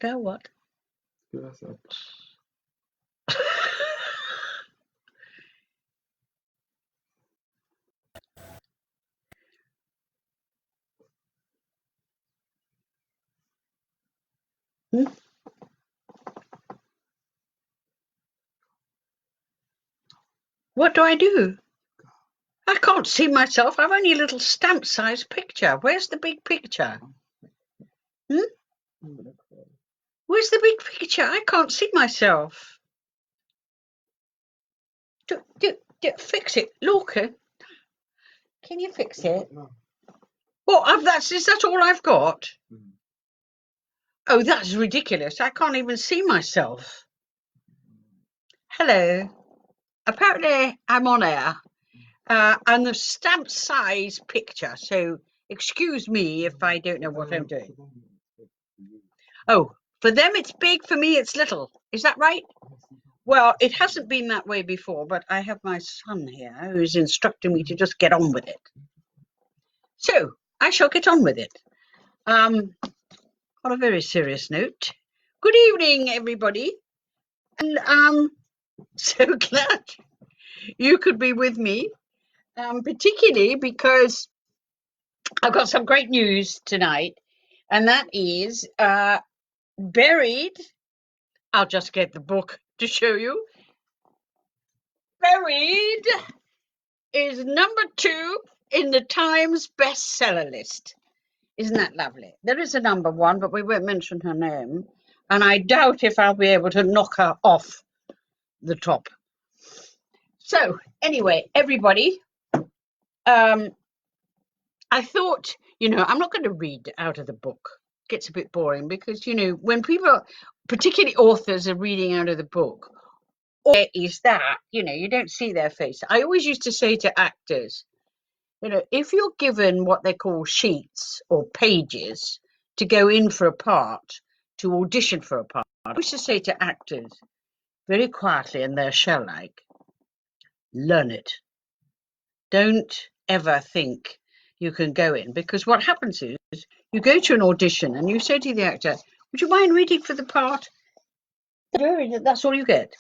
They're what? Yes, Hmm? What do I do? I can't see myself. I've only a little stamp-sized picture. Where's the big picture? Hmm? Where's the big picture? I can't see myself. Fix it. Lorca, can you fix it? Well, is that all I've got? Oh, that's ridiculous. I can't even see myself. Hello. Apparently, I'm on air. And the stamp size picture. So excuse me if I don't know what I'm doing. Oh, for them it's big, for me it's little. Is that right? Well, it hasn't been that way before, but I have my son here who's instructing me to just get on with it. So I shall get on with it. On a very serious note, good evening, everybody. And I'm so glad you could be with me, particularly because I've got some great news tonight, and that is Buried. I'll just get the book to show you. Buried is number 2 in the Times bestseller list. Isn't that lovely? There is a number 1, but we won't mention her name, and I doubt if I'll be able to knock her off the top. So anyway, everybody, I thought, I'm not going to read out of the book. It gets a bit boring because, when people, particularly authors, are reading out of the book, or is that, you don't see their face. I always used to say to actors, if you're given what they call sheets or pages to go in for a part, to audition for a part, I used to say to actors very quietly in their shell-like, learn it. Don't ever think you can go in, because what happens is you go to an audition and you say to the actor, would you mind reading for the part? That's all you get.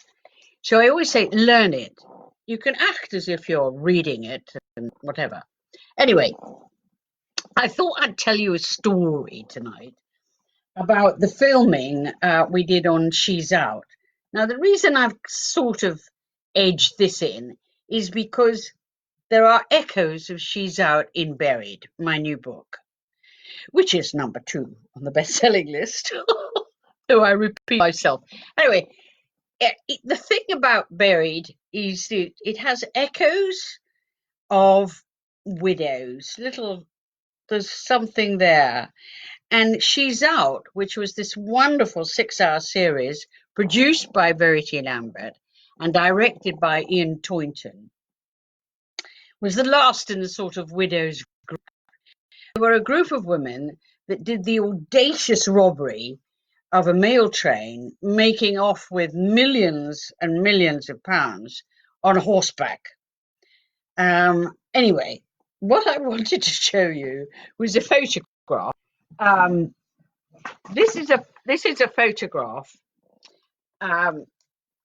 So I always say, learn it. You can act as if you're reading it and whatever. Anyway, I thought I'd tell you a story tonight about the filming we did on She's Out. Now, the reason I've sort of edged this in is because there are echoes of She's Out in Buried, my new book, which is number 2 on the best-selling list. So I repeat myself. Anyway, the thing about Buried is that it has echoes of widows. There's something there. And She's Out, which was this wonderful 6-hour series produced by Verity Lambert and directed by Ian Toynton, was the last in the sort of widows group. There were a group of women that did the audacious robbery of a mail train, making off with millions and millions of pounds on horseback. Anyway, what I wanted to show you was a photograph. This is a photograph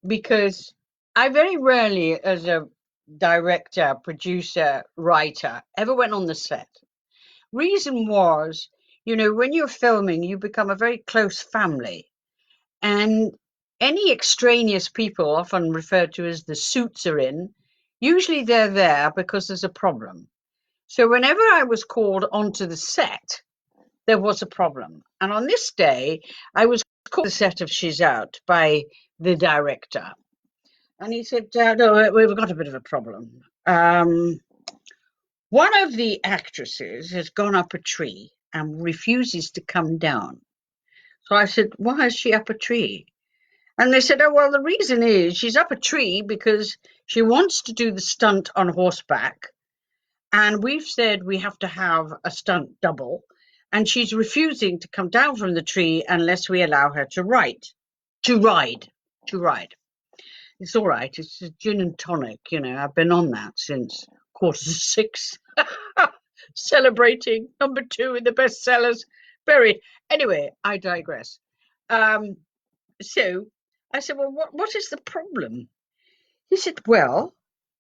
because I very rarely, as a director, producer, writer, ever went on the set. Reason was, when you're filming, you become a very close family, and any extraneous people, often referred to as the suits are in, usually they're there because there's a problem. So whenever I was called onto the set, there was a problem. And on this day, I was called to the set of She's Out by the director. And he said, no, we've got a bit of a problem. One of the actresses has gone up a tree and refuses to come down. So I said, why is she up a tree? And they said, oh, well, the reason is she's up a tree because she wants to do the stunt on horseback. And we've said we have to have a stunt double. And she's refusing to come down from the tree unless we allow her to ride. It's all right. It's a gin and tonic, I've been on that since 6:15, celebrating number 2 in the bestsellers. Buried. Anyway, I digress. So I said, well, what is the problem? He said, well,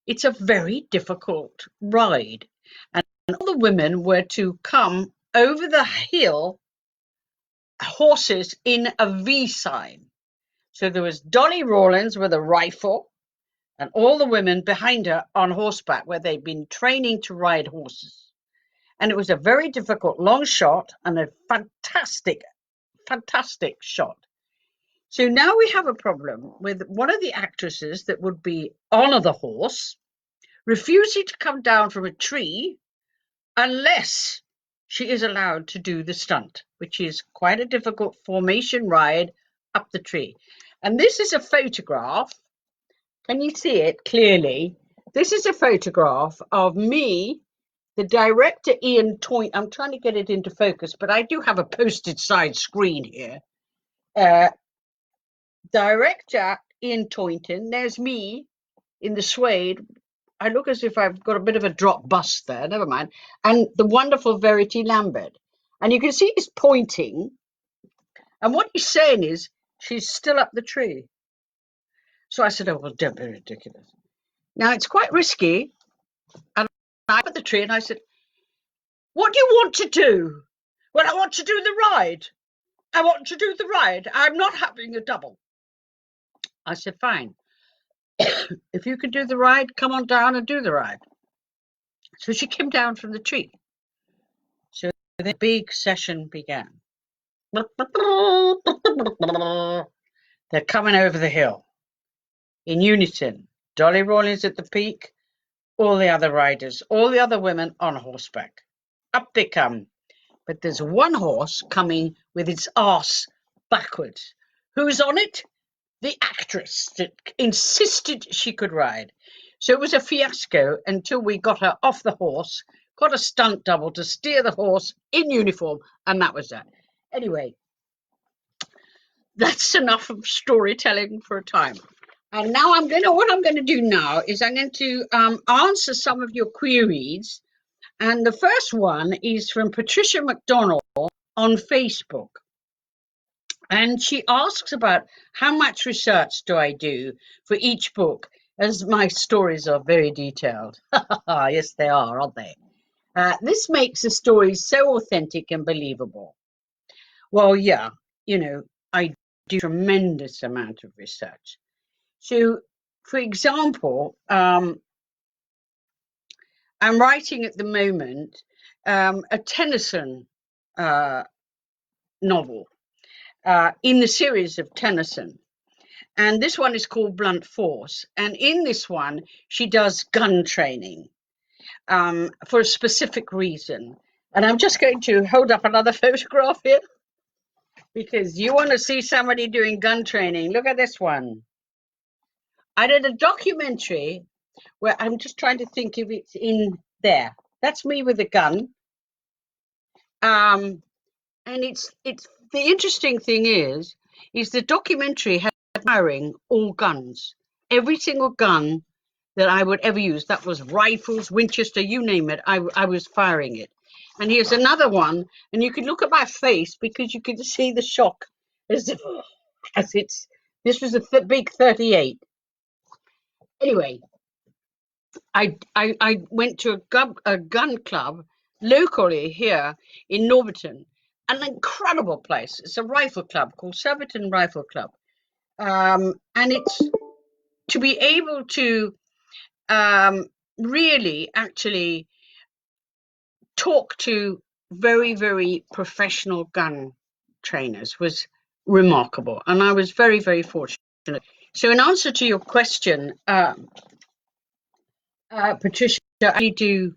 it's a very difficult ride. And all the women were to come over the hill, horses in a V sign. So there was Dolly Rawlins with a rifle and all the women behind her on horseback where they'd been training to ride horses. And it was a very difficult long shot and a fantastic shot. So now we have a problem with one of the actresses that would be on the horse refusing to come down from a tree unless she is allowed to do the stunt, which is quite a difficult formation ride up the tree. And this is a photograph. Can you see it clearly? This is a photograph of me, the director Ian Toynton. I'm trying to get it into focus, but I do have a posted side screen here. Director Ian Toynton. There's me in the suede. I look as if I've got a bit of a drop bust there, never mind. And the wonderful Verity Lambert. And you can see he's pointing. And what he's saying is, she's still up the tree. So I said, oh, well, don't be ridiculous. Now, it's quite risky. And I up at the tree and I said, what do you want to do? Well, I want to do the ride. I want to do the ride. I'm not having a double. I said, fine. If you can do the ride, come on down and do the ride. So she came down from the tree. So the big session began. They're coming over the hill in unison. Dolly Rawlins at the peak, all the other riders, all the other women on horseback. Up they come. But there's one horse coming with its arse backwards. Who's on it? The actress that insisted she could ride. So it was a fiasco until we got her off the horse, got a stunt double to steer the horse in uniform, and that was that. Anyway, that's enough of storytelling for a time. And now what I'm going to do now is I'm going to answer some of your queries. And the first one is from Patricia McDonald on Facebook. And she asks about how much research do I do for each book, as my stories are very detailed. Yes, they are, aren't they? This makes the stories so authentic and believable. Well, yeah, I do a tremendous amount of research. So, for example, I'm writing at the moment a Tennyson novel. In the series of Tennyson. And this one is called Blunt Force. And in this one, she does gun training for a specific reason. And I'm just going to hold up another photograph here because you want to see somebody doing gun training. Look at this one. I did a documentary where I'm just trying to think if it's in there. That's me with a gun. And it's the interesting thing is the documentary had firing all guns, every single gun that I would ever use. That was rifles, Winchester, you name it. I was firing it. And here's another one, and you can look at my face because you can see the shock as it's. This was a big 38. Anyway, I went to a gun club locally here in Norbiton. An incredible place. It's a rifle club called Surbiton Rifle Club. And it's to be able to really actually talk to very, very professional gun trainers was remarkable. And I was very, very fortunate. So in answer to your question, Patricia, I do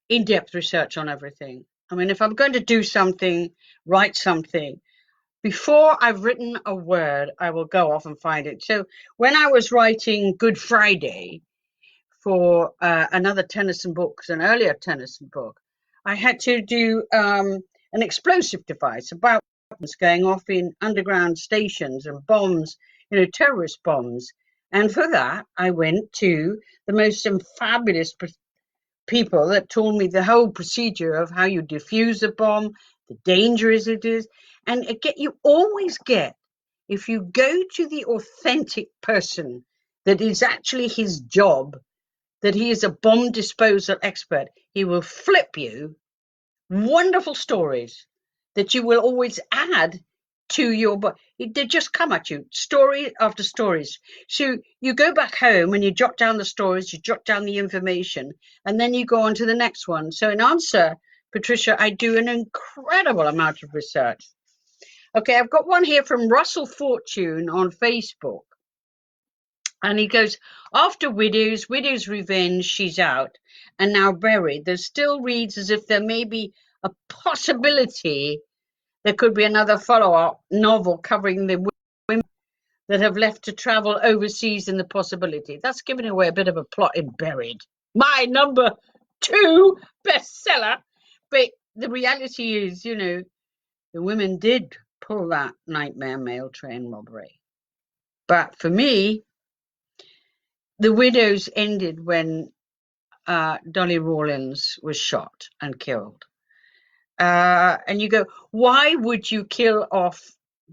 in-depth research on everything. I mean, if I'm going to do something, write something, before I've written a word, I will go off and find it. So when I was writing Good Friday for another Tennyson book, an earlier Tennyson book, I had to do an explosive device about bombs going off in underground stations and bombs, terrorist bombs. And for that, I went to the most fabulous people that told me the whole procedure of how you defuse a bomb, the danger it is. And you always get if you go to the authentic person that is actually his job, that he is a bomb disposal expert, he will flip you wonderful stories that you will always add to your book. They just come at you, story after stories. So you go back home and you jot down the stories, you jot down the information, and then you go on to the next one. So in answer, Patricia, I do an incredible amount of research. Okay, I've got one here from Russell Fortune on Facebook. And he goes, after Widow's Revenge, she's out and now buried. There still reads as if there may be a possibility there could be another follow-up novel covering the women that have left to travel overseas in the possibility. That's giving away a bit of a plot in Buried. My number 2 bestseller. But the reality is, you know, the women did pull that nightmare mail train robbery. But for me, The Widows ended when Dolly Rawlins was shot and killed. And you go, why would you kill off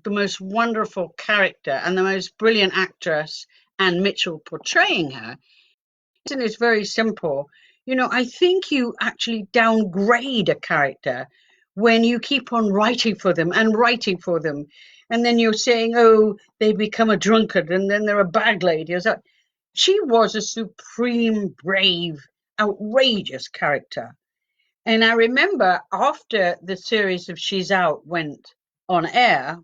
the most wonderful character and the most brilliant actress, Anne Mitchell, portraying her? The reason is very simple. You know, I think you actually downgrade a character when you keep on writing for them and writing for them. And then you're saying, oh, they become a drunkard and then they're a bag lady. She was a supreme, brave, outrageous character. And I remember after the series of She's Out went on air,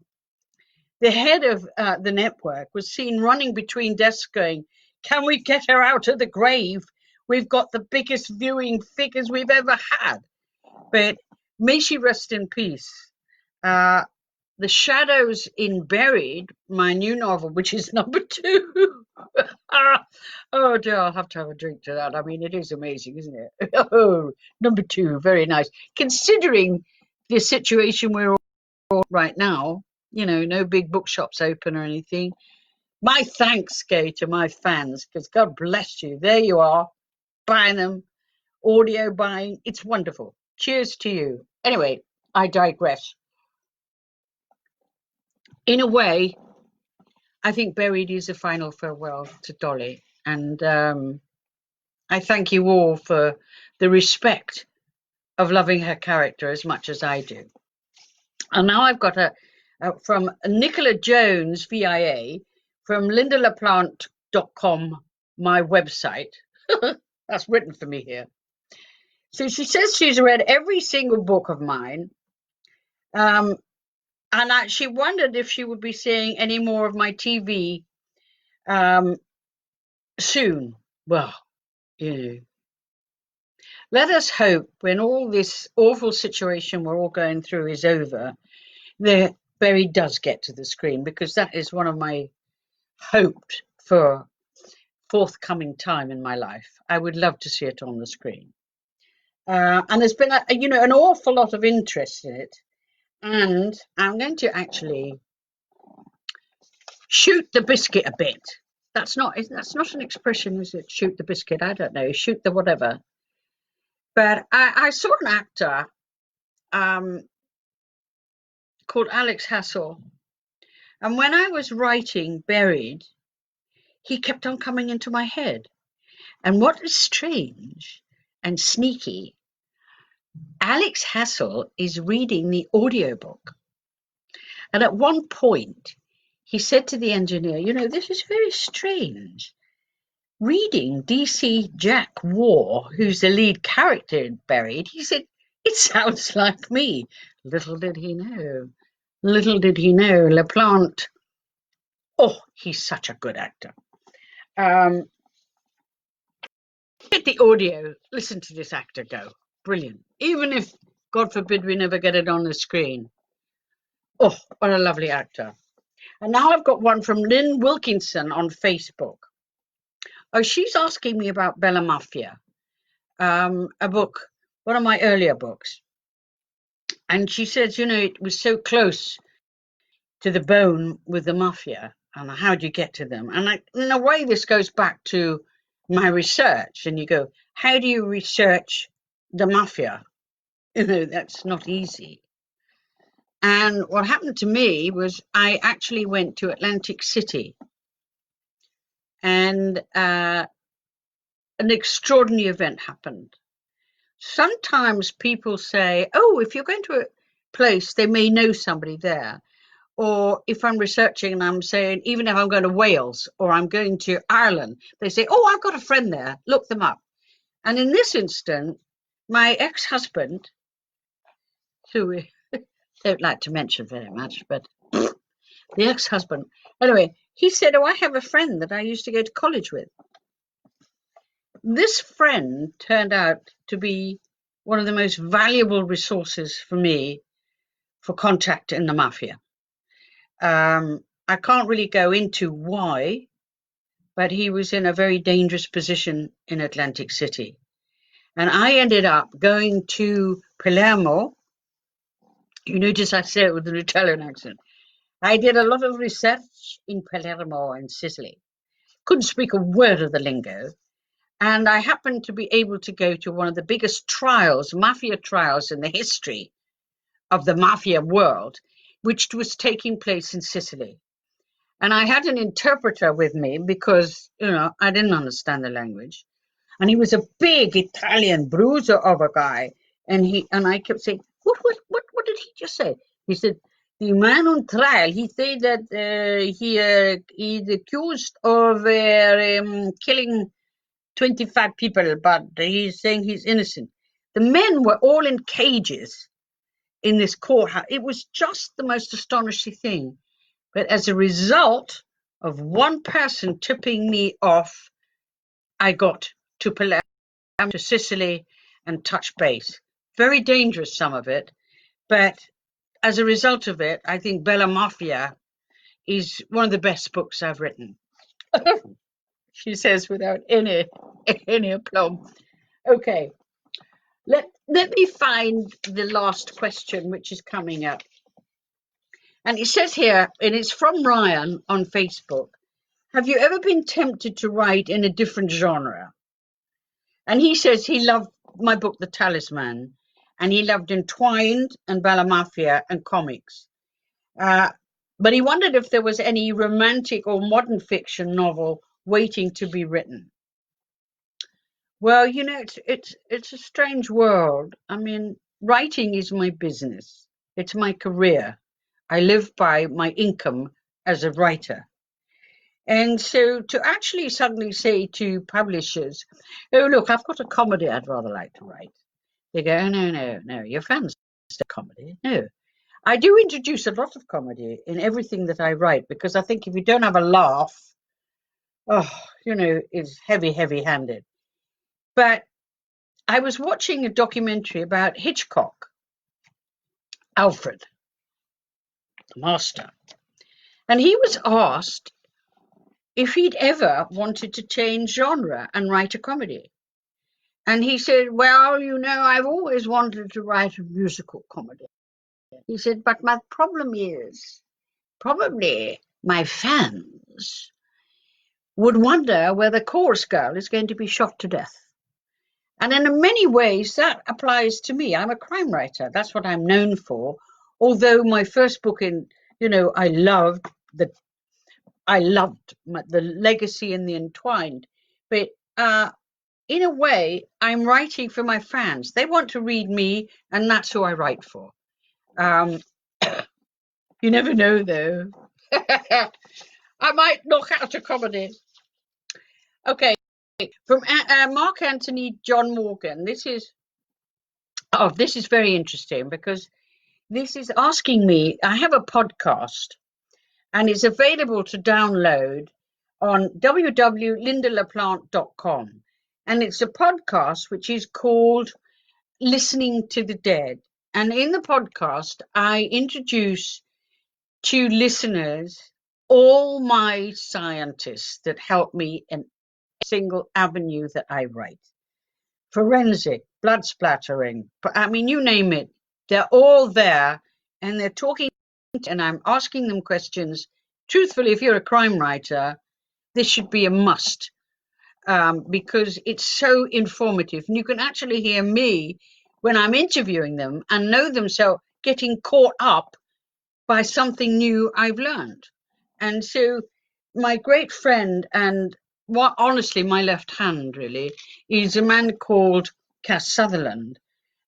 the head of the network was seen running between desks going, can we get her out of the grave? We've got the biggest viewing figures we've ever had. But may she rest in peace. The Shadows in Buried, my new novel, which is number 2. Oh dear, I'll have to have a drink to that. I mean, it is amazing, isn't it? Oh, number 2, very nice. Considering the situation we're all right now, you know, no big bookshops open or anything. My thanks go to my fans, because God bless you. There you are, buying them, audio buying. It's wonderful. Cheers to you. Anyway, I digress. In a way, I think Buried is a final farewell to Dolly. And I thank you all for the respect of loving her character as much as I do. And now I've got from Nicola Jones, VIA, from LyndaLaPlante.com, my website. That's written for me here. So she says she's read every single book of mine. And she wondered if she would be seeing any more of my TV soon. Well, you know, let us hope when all this awful situation we're all going through is over, the Berry does get to the screen, because that is one of my hoped for forthcoming time in my life. I would love to see it on the screen. And there's been, an awful lot of interest in it. And I'm going to actually shoot the biscuit a bit. That's not an expression, is it? Shoot the biscuit. I don't know. Shoot the whatever. But I saw an actor called Alex Hassel. And when I was writing Buried, he kept on coming into my head. And what is strange and sneaky, Alex Hassel is reading the audiobook. And at one point, he said to the engineer, you know, this is very strange. Reading DC Jack War, who's the lead character in Buried, he said, it sounds like me. Little did he know. Little did he know, La Plante. Oh, he's such a good actor. Get the audio. Listen to this actor go. Brilliant. Even if, God forbid, we never get it on the screen. Oh, what a lovely actor. And now I've got one from Lynn Wilkinson on Facebook. Oh, she's asking me about Bella Mafia, a book, one of my earlier books. And she says, you know, it was so close to the bone with the mafia. And how do you get to them? And in a way, this goes back to my research. And you go, how do you research the mafia? You know, that's not easy. And what happened to me was I actually went to Atlantic City, and an extraordinary event happened. Sometimes people say, oh, if you're going to a place, they may know somebody there. Or if I'm researching and I'm saying, even if I'm going to Wales or I'm going to Ireland, they say, oh, I've got a friend there, look them up. And in this instance, my ex-husband, who we don't like to mention very much, but the ex-husband, anyway, he said, oh, I have a friend that I used to go to college with. This friend turned out to be one of the most valuable resources for me for contact in the mafia. I can't really go into why, but he was in a very dangerous position in Atlantic City. And I ended up going to Palermo. You notice I say it with an Italian accent. I did a lot of research in Palermo and Sicily. Couldn't speak a word of the lingo. And I happened to be able to go to one of the biggest trials, mafia trials in the history of the mafia world, which was taking place in Sicily. And I had an interpreter with me because, I didn't understand the language. And he was a big Italian bruiser of a guy. And I kept saying, what did he just say? He said, the man on trial, he said that he is accused of killing 25 people, but he's saying he's innocent. The men were all in cages in this courthouse. It was just the most astonishing thing. But as a result of one person tipping me off, I got to Palermo, to Sicily, and touch base. Very dangerous, some of it. But as a result of it, I think Bella Mafia is one of the best books I've written. She says without any aplomb. Okay, let me find the last question, which is coming up. And it says here, and it's from Ryan on Facebook, have you ever been tempted to write in a different genre? And he says he loved my book, The Talisman, and he loved Entwined and Bella Mafia and comics. But he wondered if there was any romantic or modern fiction novel waiting to be written. Well, it's a strange world. I mean, writing is my business. It's my career. I live by my income as a writer. And so to actually suddenly say to publishers, oh, look, I've got a comedy I'd rather like to write. They go, oh, no, your fans say comedy. No. I do introduce a lot of comedy in everything that I write because I think if you don't have a laugh, it's heavy-handed. But I was watching a documentary about Hitchcock, Alfred, the master. And he was asked if he'd ever wanted to change genre and write a comedy. And he said, well, I've always wanted to write a musical comedy. He said, but my problem is probably my fans would wonder whether Chorus Girl is going to be shot to death. And in many ways, that applies to me. I'm a crime writer. That's what I'm known for. Although my first book I loved the legacy and the Entwined. But in a way, I'm writing for my fans. They want to read me, and that's who I write for. You never know, though. I might knock out a comedy. Okay, from Mark Anthony John Morgan. This is very interesting because this is asking me. I have a podcast, and it's available to download on www.lyndalaplante.com. And it's a podcast which is called Listening to the Dead. And in the podcast, I introduce to listeners all my scientists that help me in a single avenue that I write. Forensic, blood splattering, you name it. They're all there, and they're talking, and I'm asking them questions. Truthfully, if you're a crime writer, this should be a must because it's so informative. And you can actually hear me when I'm interviewing them and know them, so getting caught up by something new I've learned. And so my great friend and what honestly my left hand really is a man called Cass Sutherland,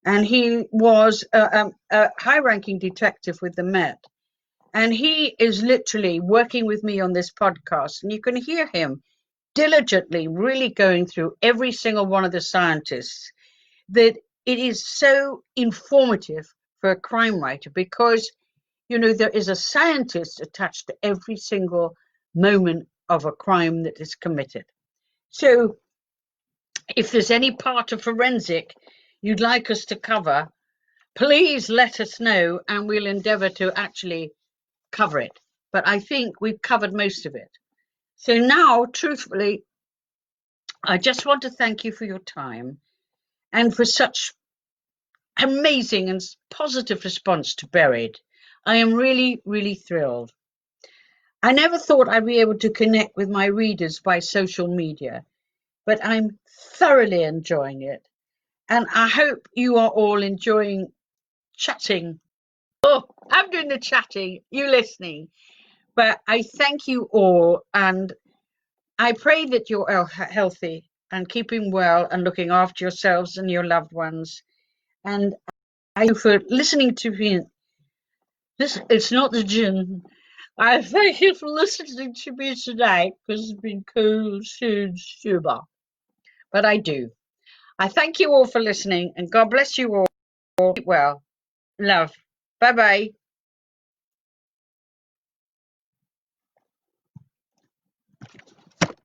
and he was a high-ranking detective with the Met, and he is literally working with me on this podcast, and you can hear him diligently really going through every single one of the scientists. That it is so informative for a crime writer, because there is a scientist attached to every single moment of a crime that is committed. So if there's any part of forensic you'd like us to cover, please let us know and we'll endeavour to actually cover it. But I think we've covered most of it. So now, truthfully, I just want to thank you for your time and for such amazing and positive response to Buried. I am really, really thrilled. I never thought I'd be able to connect with my readers by social media, but I'm thoroughly enjoying it. And I hope you are all enjoying chatting. Oh, I'm doing the chatting, you listening. But I thank you all, and I pray that you're all healthy and keeping well and looking after yourselves and your loved ones. And I thank you for listening to me. This, it's not the gin. I thank you for listening to me today, because it's been cool, super. But I do. I thank you all for listening, and God bless you all. Keep well. Love. Bye bye.